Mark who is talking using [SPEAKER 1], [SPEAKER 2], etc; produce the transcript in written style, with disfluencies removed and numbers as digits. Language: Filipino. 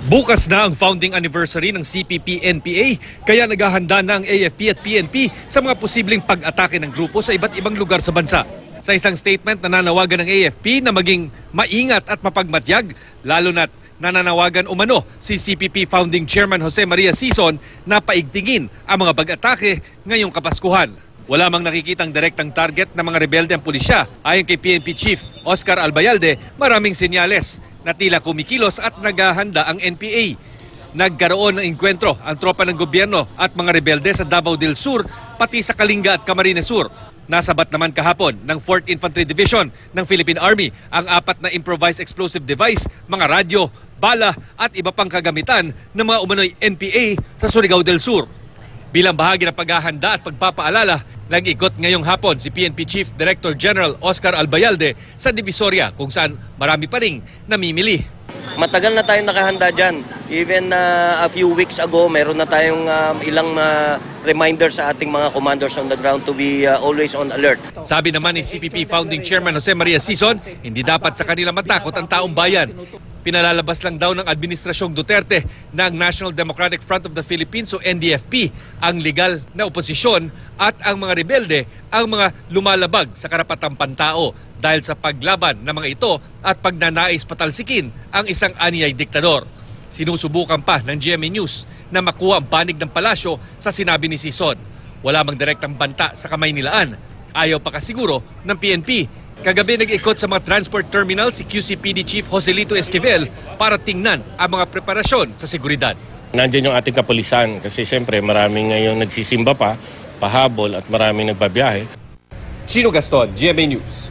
[SPEAKER 1] Bukas na ang founding anniversary ng CPP-NPA, kaya naghahanda na ang AFP at PNP sa mga posibleng pag-atake ng grupo sa iba't ibang lugar sa bansa. Sa isang statement, nananawagan ng AFP na maging maingat at mapagmatyag, lalo na't nananawagan umano si CPP Founding Chairman Jose Maria Sison na paigtingin ang mga pag-atake ngayong Kapaskuhan. Wala mang nakikitang direktang target ng mga rebelde ang pulisya. Ayon kay PNP Chief Oscar Albayalde, maraming senyales na tila kumikilos at naghahanda ang NPA. Nagkaroon ng engkwentro ang tropa ng gobyerno at mga rebelde sa Davao del Sur, pati sa Kalinga at Camarines Sur. Nasabat naman kahapon ng 4th Infantry Division ng Philippine Army ang 4 na improvised explosive device, mga radyo, bala at iba pang kagamitan ng mga umano'y NPA sa Surigao del Sur. Bilang bahagi ng paghahanda at pagpapaalala, nag-ikot ngayong hapon si PNP Chief Director General Oscar Albayalde sa Divisoria kung saan marami pa ring namimili.
[SPEAKER 2] Matagal na tayong nakahanda dyan. Even a few weeks ago, meron na tayong ilang reminders sa ating mga commanders on the ground to be always on alert.
[SPEAKER 1] Sabi naman ni CPP Founding Chairman Jose Maria Sison, hindi dapat sa kanila matakot ang taong bayan. Pinalalabas lang daw ng Administrasyong Duterte ng National Democratic Front of the Philippines o NDFP ang legal na oposisyon at ang mga rebelde ang mga lumalabag sa karapatang pantao dahil sa paglaban ng mga ito at pagnanais patalsikin ang isang anyay diktador. Sinusubukan pa ng GMA News na makuha ang panig ng palasyo sa sinabi ni Sison. Wala mang direktang banta sa kamay nilaan. Ayaw pa kasiguro ng PNP. Kagabi nag-ikot sa mga transport terminal si QCPD Chief Joselito Esquivel para tingnan ang mga preparasyon sa seguridad.
[SPEAKER 3] Nandiyan yung ating kapulisan kasi siyempre maraming ngayong nagsisimba pa, pahabol at maraming nagbabiyahe.
[SPEAKER 1] Chino Gaston, GMA News.